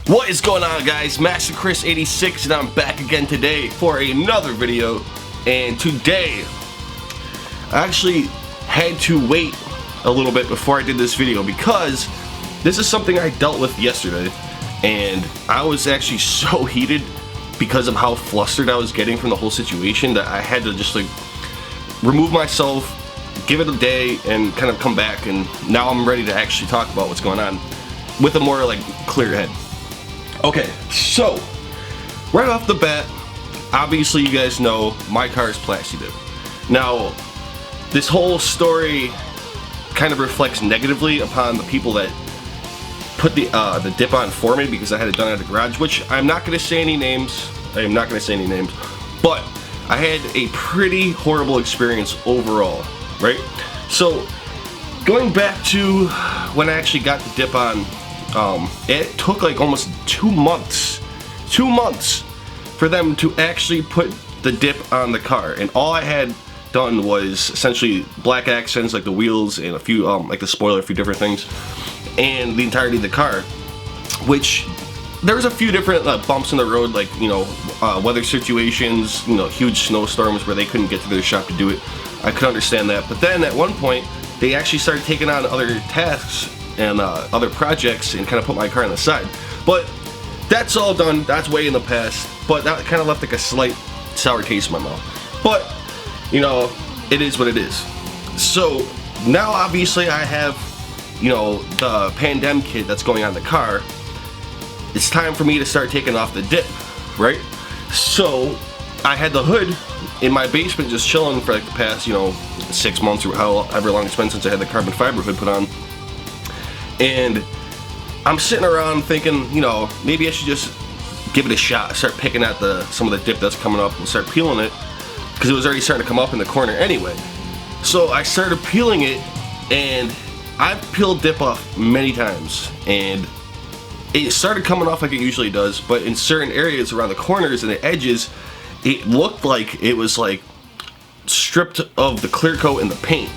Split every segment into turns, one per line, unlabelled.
What is going on, guys? Master Chris 86, and I'm back again today for another video. And today I actually had to wait a little bit before I did this video because this is something I dealt with yesterday, and I was actually so heated because of how flustered I was getting from the whole situation that I had to just like remove myself, give it a day, and kind of come back, and now I'm ready to actually talk about what's going on with a more like clear head. Okay, so right off the bat, obviously you guys know my car is Plasti dip. Now, this whole story kind of reflects negatively upon the people that put the dip on for me because I had it done at the garage, which I'm not going to say any names. I am not going to say any names, but I had a pretty horrible experience overall, right? So, going back to when I actually got the dip on, it took like almost 2 months for them to actually put the dip on the car, and all I had done was essentially black accents like the wheels and a few like the spoiler, a few different things, and the entirety of the car, which there was a few different bumps in the road, like, you know, weather situations, you know, huge snowstorms where they couldn't get to their shop to do it. I could understand that, but then at one point they actually started taking on other tasks and other projects and kind of put my car on the side. But that's all done, that's way in the past, but that kind of left like a slight sour taste in my mouth. But, you know, it is what it is. So now obviously I have, you know, the pandemic kit that's going on the car. It's time for me to start taking off the dip, right? So I had the hood in my basement just chilling for like the past, you know, 6 months or however long it's been since I had the carbon fiber hood put on. And I'm sitting around thinking, you know, maybe I should just give it a shot, start picking at some of the dip that's coming up and start peeling it, because it was already starting to come up in the corner anyway. So I started peeling it, and I've peeled dip off many times, and it started coming off like it usually does, but in certain areas around the corners and the edges, it looked like it was like stripped of the clear coat and the paint.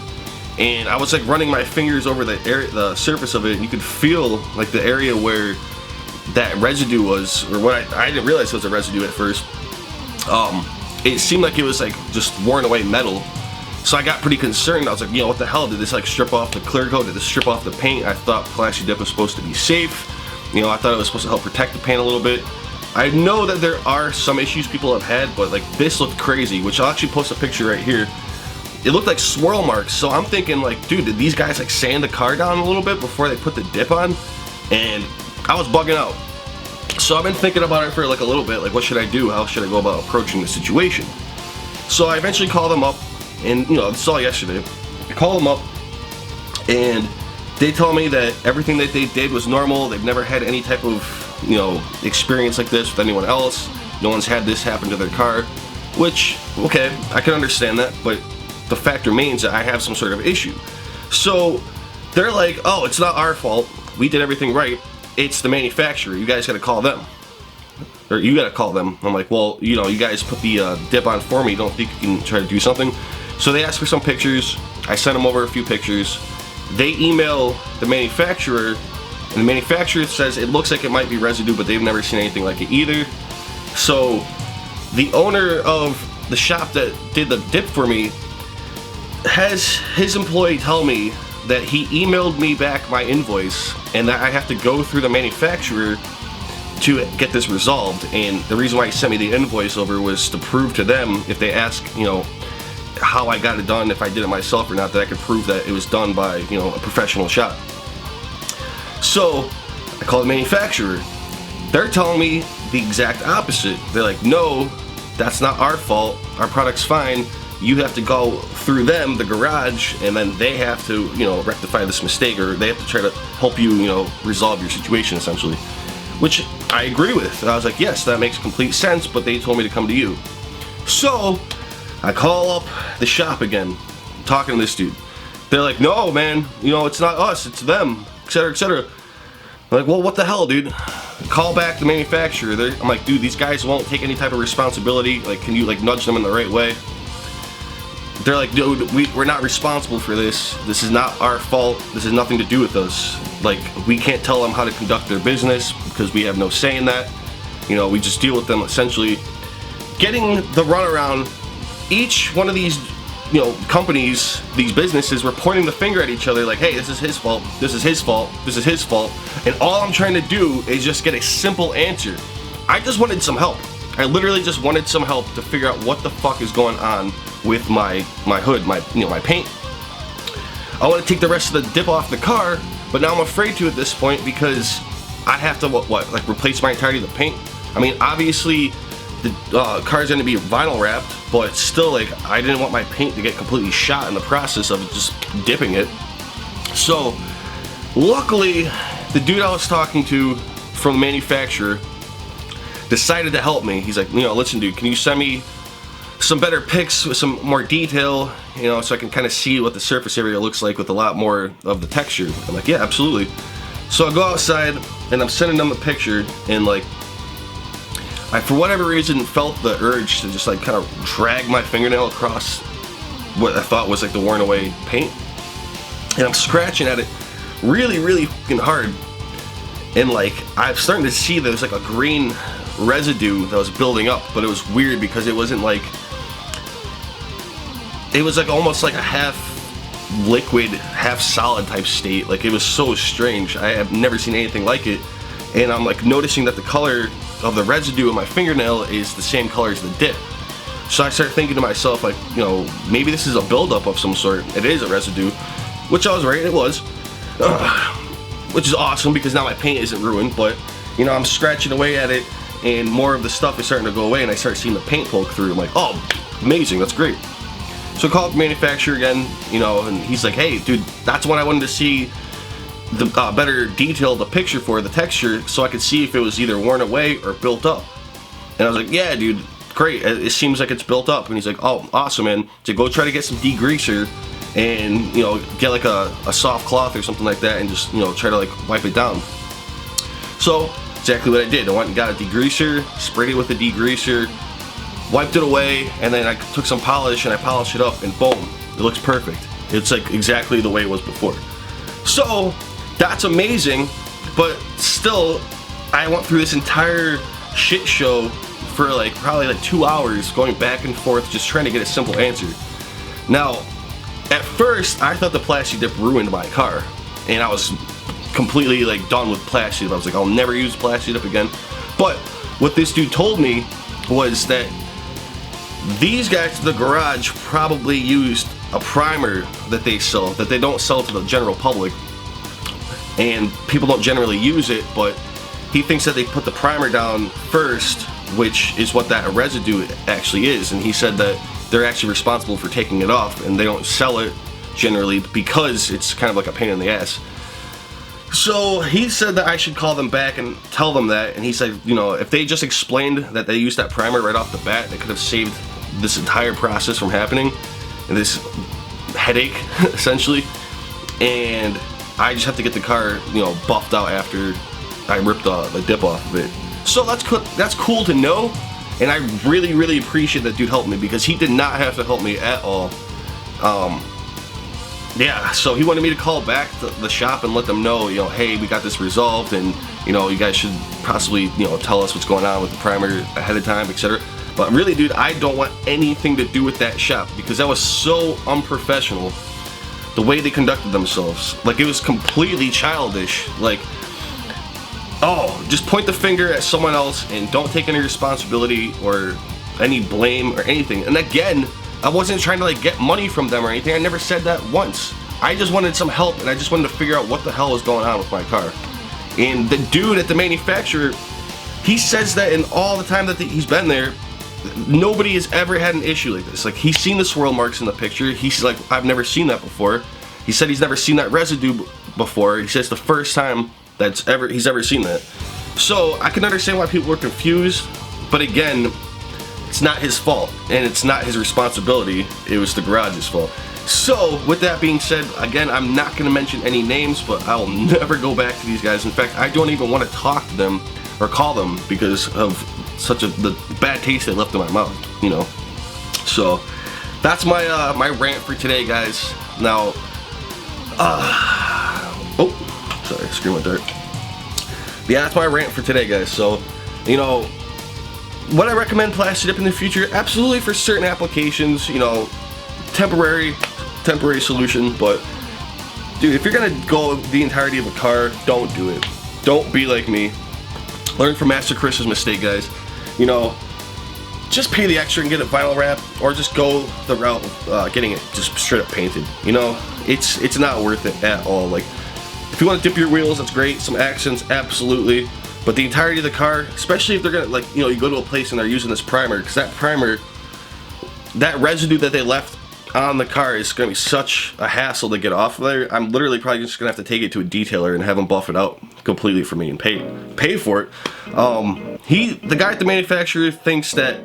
And I was like running my fingers over the surface of it, and you could feel like the area where that residue was, or what I didn't realize it was a residue at first. It seemed like it was like just worn away metal. So I got pretty concerned. I was like, you know, what the hell? Did this like strip off the clear coat? Did this strip off the paint? I thought Plasti dip was supposed to be safe. You know, I thought it was supposed to help protect the paint a little bit. I know that there are some issues people have had, but like this looked crazy, which I'll actually post a picture right here. It looked like swirl marks, so I'm thinking like, dude, did these guys like sand the car down a little bit before they put the dip on? And I was bugging out. So I've been thinking about it for like a little bit, like what should I do? How should I go about approaching the situation? So I eventually called them up, and you know, this is all yesterday. I called them up, and they told me that everything that they did was normal. They've never had any type of, you know, experience like this with anyone else. No one's had this happen to their car, which, okay, I can understand that, but the fact remains that I have some sort of issue. So they're like, oh, it's not our fault. We did everything right. It's the manufacturer. You guys gotta call them. Or you gotta call them. I'm like, well, you know, you guys put the dip on for me. You don't think you can try to do something? So they asked for some pictures. I sent them over a few pictures. They email the manufacturer, and the manufacturer says it looks like it might be residue, but they've never seen anything like it either. So the owner of the shop that did the dip for me has his employee tell me that he emailed me back my invoice and that I have to go through the manufacturer to get this resolved. And the reason why he sent me the invoice over was to prove to them, if they ask, you know, how I got it done, if I did it myself or not, that I could prove that it was done by, you know, a professional shop. So I called the manufacturer. They're telling me the exact opposite. They're like, no, that's not our fault. Our product's fine. You have to go through them, the garage, and then they have to, you know, rectify this mistake, or they have to try to help you, you know, resolve your situation, essentially. Which I agree with. I was like, yes, that makes complete sense, but they told me to come to you. So I call up the shop again, talking to this dude. They're like, no, man, you know, it's not us, it's them, etc., etc. I'm like, well, what the hell, dude? Call back the manufacturer. I'm like, dude, these guys won't take any type of responsibility. Like, can you like nudge them in the right way? They're like, dude, we're not responsible for this. This is not our fault. This has nothing to do with us. Like, we can't tell them how to conduct their business. because we have no say in that. You know, we just deal with them essentially. Getting the runaround, each one of these, you know, companies, these businesses were pointing the finger at each other like, hey, this is his fault, this is his fault, this is his fault, and all I'm trying to do is just get a simple answer. I just wanted some help. I literally just wanted some help to figure out what the fuck is going on with my hood, my paint. I want to take the rest of the dip off the car, but now I'm afraid to at this point because I have to like replace my entirety of the paint. I mean, obviously the car's going to be vinyl wrapped, but still, like, I didn't want my paint to get completely shot in the process of just dipping it. So luckily the dude I was talking to from the manufacturer decided to help me. He's like, you know, listen dude, can you send me some better pics with some more detail, you know, so I can kind of see what the surface area looks like with a lot more of the texture. I'm like, yeah, absolutely. So I go outside and I'm sending them a picture, and like, I, for whatever reason, felt the urge to just like kind of drag my fingernail across what I thought was like the worn away paint, and I'm scratching at it really, really fucking hard, and like I'm starting to see there's like a green residue that was building up, but it was weird because it wasn't like, it was like almost like a half liquid, half solid type state. Like, it was so strange. I have never seen anything like it, and I'm like noticing that the color of the residue of my fingernail is the same color as the dip. So I start thinking to myself, like, you know, maybe this is a buildup of some sort. It is a residue, which I was right, it was, which is awesome because now my paint isn't ruined. But you know, I'm scratching away at it, and more of the stuff is starting to go away, and I start seeing the paint poke through. I'm like, oh, amazing, that's great. So I call up the manufacturer again, you know, and he's like, hey dude, that's what I wanted to see the better detail of the picture for, the texture, so I could see if it was either worn away or built up. And I was like, yeah dude, great, it seems like it's built up. And he's like, oh, awesome man, so go try to get some degreaser and, you know, get like a soft cloth or something like that and just, you know, try to like wipe it down. So exactly what I did. I went and got a degreaser, sprayed it with a degreaser, wiped it away, and then I took some polish and I polished it up, and boom, it looks perfect. It's like exactly the way it was before. So that's amazing, but still, I went through this entire shit show for like probably like 2 hours going back and forth just trying to get a simple answer. Now, at first, I thought the Plasti dip ruined my car, and I was completely like done with Plasti dip. I was like, I'll never use Plasti dip again. But what this dude told me was that these guys at the garage probably used a primer that they sell, that they don't sell to the general public, and people don't generally use it, but he thinks that they put the primer down first, which is what that residue actually is, and he said that they're actually responsible for taking it off, and they don't sell it generally because it's kind of like a pain in the ass. So he said that I should call them back and tell them that, and he said, you know, if they just explained that they used that primer right off the bat, they could have saved this entire process from happening, and this headache essentially. And I just have to get the car, you know, buffed out after I ripped the dip off of it. So that's cool to know, and I really, really appreciate that dude helped me, because he did not have to help me at all. Yeah, so he wanted me to call back the shop and let them know, you know, hey, we got this resolved, and, you know, you guys should possibly, you know, tell us what's going on with the primer ahead of time, etc. But really, dude, I don't want anything to do with that shop, because that was so unprofessional, the way they conducted themselves. Like, it was completely childish. Like, oh, just point the finger at someone else and don't take any responsibility or any blame or anything. And again, I wasn't trying to like get money from them or anything. I never said that once. I just wanted some help, and I just wanted to figure out what the hell was going on with my car. And the dude at the manufacturer, he says that in all the time that he's been there, nobody has ever had an issue like this. Like, he's seen the swirl marks in the picture. He's like, I've never seen that before. He said he's never seen that residue before. He says the first time he's ever seen that. So I can understand why people were confused, but again, it's not his fault, and it's not his responsibility. It was the garage's fault. So with that being said, again, I'm not going to mention any names, but I will never go back to these guys. In fact, I don't even want to talk to them or call them because of the bad taste they left in my mouth, you know. So that's my my rant for today, guys. Now, oh, sorry, screw my dirt. yeah, that's my rant for today, guys. So, you know, would I recommend Plasti Dip in the future? Absolutely, for certain applications, you know, temporary solution. But dude, if you're gonna go the entirety of a car, don't do it. Don't be like me. Learn from Master Chris's mistake, guys. You know, just pay the extra and get it vinyl wrap, or just go the route of getting it just straight up painted. You know, it's not worth it at all. Like, if you want to dip your wheels, that's great. Some accents, absolutely. But the entirety of the car, especially if they're gonna, like, you know, you go to a place and they're using this primer, because that primer, that residue that they left on the car is gonna be such a hassle to get off of there. I'm literally probably just gonna have to take it to a detailer and have them buff it out completely for me and pay for it. The guy at the manufacturer thinks that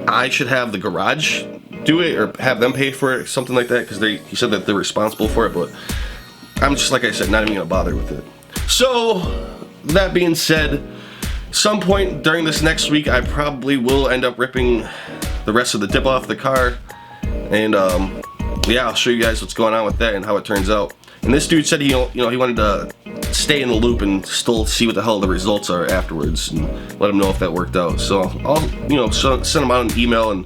I should have the garage do it or have them pay for it, something like that, because he said that they're responsible for it. But I'm just, like I said, not even gonna bother with it. So that being said, some point during this next week, I probably will end up ripping the rest of the dip off the car, and yeah, I'll show you guys what's going on with that and how it turns out. And this dude said he wanted to stay in the loop and still see what the hell the results are afterwards, and let him know if that worked out. So I'll send him out an email, and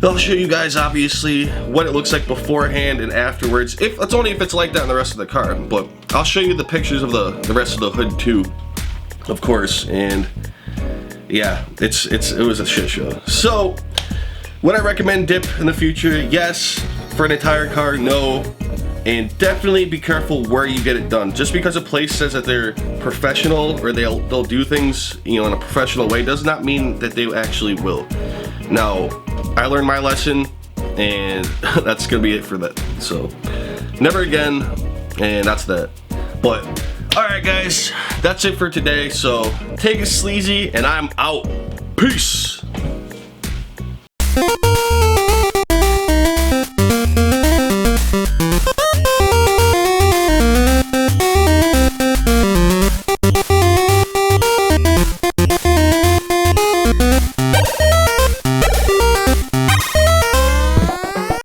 I'll show you guys obviously what it looks like beforehand and afterwards. It's only if it's like that in the rest of the car, but I'll show you the pictures of the rest of the hood too, of course. And yeah, it was a shit show. So would I recommend dip in the future? Yes. For an entire car, no. And definitely be careful where you get it done. Just because a place says that they're professional or they'll do things, you know, in a professional way does not mean that they actually will. Now, I learned my lesson, and that's gonna be it for that. So, never again, and that's that. But, alright guys, that's it for today. So, take it sleazy, and I'm out. Peace!